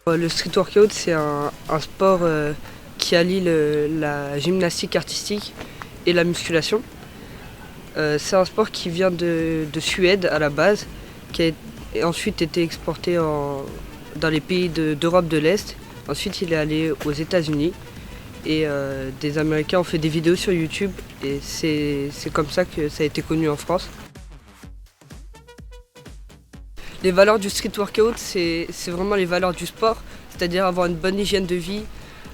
Le street workout, c'est un sport qui allie la gymnastique artistique et la musculation. C'est un sport qui vient de Suède à la base, qui a ensuite été exporté dans les pays d'Europe de l'Est. Ensuite, il est allé aux États-Unis et des Américains ont fait des vidéos sur YouTube et c'est comme ça que ça a été connu en France. Les valeurs du street workout, c'est vraiment les valeurs du sport, c'est-à-dire avoir une bonne hygiène de vie,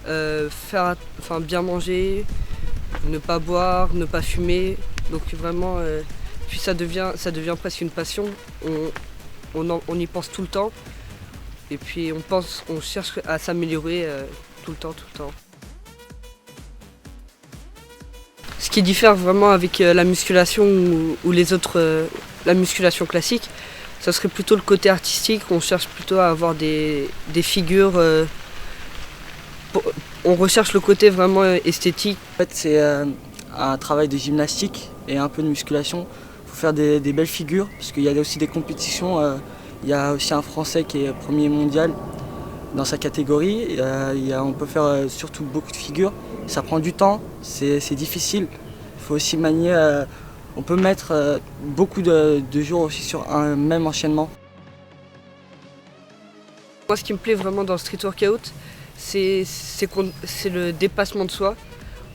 bien manger, ne pas boire, ne pas fumer. Donc vraiment, puis ça devient presque une passion. On y pense tout le temps et puis on cherche à s'améliorer tout le temps. Ce qui diffère vraiment avec la musculation ou les autres, la musculation classique, ça serait plutôt le côté artistique. On cherche plutôt à avoir des figures. On recherche le côté vraiment esthétique. En fait, c'est un travail de gymnastique et un peu de musculation. Il faut faire des belles figures parce qu'il y a aussi des compétitions. Il y a aussi un Français qui est premier mondial dans sa catégorie. On peut faire surtout beaucoup de figures. Ça prend du temps, c'est difficile. Il faut aussi manier. On peut mettre beaucoup de jours aussi sur un même enchaînement. Moi, ce qui me plaît vraiment dans le street workout, c'est le dépassement de soi.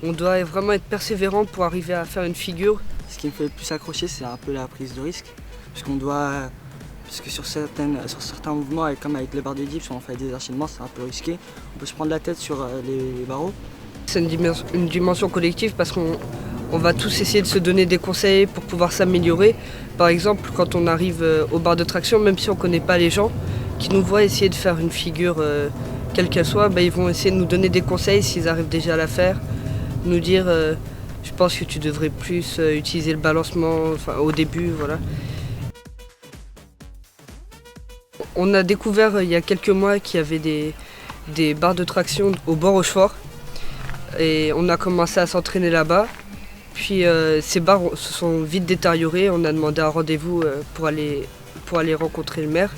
On doit vraiment être persévérant pour arriver à faire une figure. Ce qui me fait le plus accrocher, c'est un peu la prise de risque. Parce que sur certains mouvements, comme avec les barres de dips, on fait des enchaînements, c'est un peu risqué. On peut se prendre la tête sur les barreaux. C'est une dimension collective parce qu'on va tous essayer de se donner des conseils pour pouvoir s'améliorer. Par exemple, quand on arrive aux barres de traction, même si on ne connaît pas les gens, qui nous voient essayer de faire une figure quelle qu'elle soit, ils vont essayer de nous donner des conseils s'ils arrivent déjà à la faire, nous dire je pense que tu devrais plus utiliser le balancement au début, voilà. On a découvert il y a quelques mois qu'il y avait des barres de traction au Bord-Rochefort et on a commencé à s'entraîner là-bas. Puis ces barres se sont vite détériorées, on a demandé un rendez-vous pour aller rencontrer le maire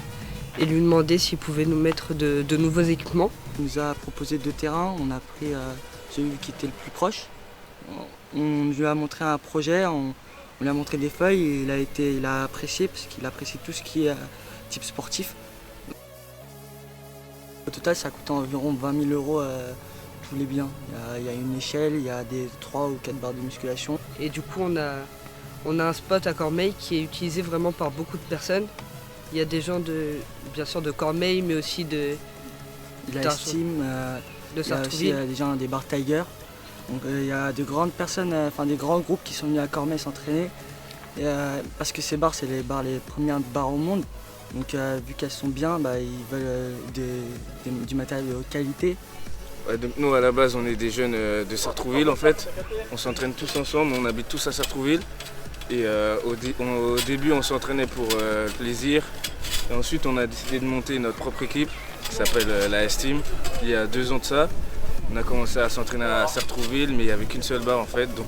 et lui demander s'il pouvait nous mettre de nouveaux équipements. Il nous a proposé 2 terrains, on a pris celui qui était le plus proche. On lui a montré un projet, on lui a montré des feuilles et il a apprécié parce qu'il apprécie tout ce qui est type sportif. Au total, ça coûte environ 20 000 € tous les biens. Il y a une échelle, il y a des 3 ou 4 barres de musculation. Et du coup, on a un spot à Cormeilles qui est utilisé vraiment par beaucoup de personnes. Il y a des gens bien sûr de Cormeilles, mais aussi de la Estime, de Sartrouville. Il y a aussi des gens des bars Tiger. Donc il y a de grandes personnes, des grands groupes qui sont venus à Cormeilles s'entraîner. Parce que ces bars, c'est les premières bars au monde. Donc vu qu'elles sont bien, ils veulent du matériel de haute qualité. Ouais, donc nous à la base on est des jeunes de Sartrouville en fait. On s'entraîne tous ensemble, on habite tous à Sartrouville. Et au début on s'entraînait pour le plaisir. Et ensuite on a décidé de monter notre propre équipe qui s'appelle la S-Team. Il y a 2 ans de ça. On a commencé à s'entraîner à Sartrouville mais il n'y avait qu'une seule barre en fait. Donc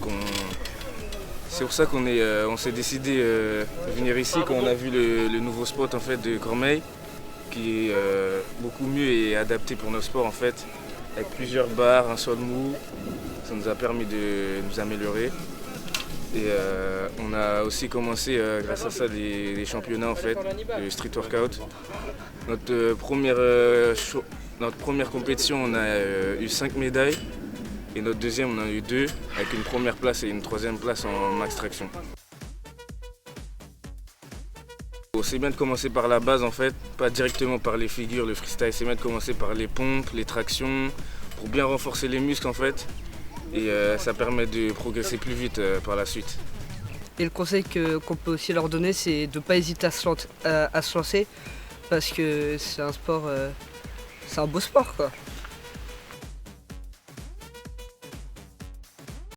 c'est pour ça on s'est décidé de venir ici quand on a vu le nouveau spot en fait, de Cormeilles qui est beaucoup mieux et adapté pour nos sports en fait. Avec plusieurs barres, un sol mou, ça nous a permis de nous améliorer. Et on a aussi commencé grâce à ça les championnats en fait, de street workout. Notre première compétition, on a eu 5 médailles et notre deuxième, on en a eu 2 avec une première place et une 3e place en max traction. C'est bien de commencer par la base en fait, pas directement par les figures, le freestyle, c'est bien de commencer par les pompes, les tractions, pour bien renforcer les muscles en fait, et ça permet de progresser plus vite par la suite. Et le conseil qu'on peut aussi leur donner, c'est de ne pas hésiter à se lancer, parce que c'est un sport, c'est un beau sport quoi.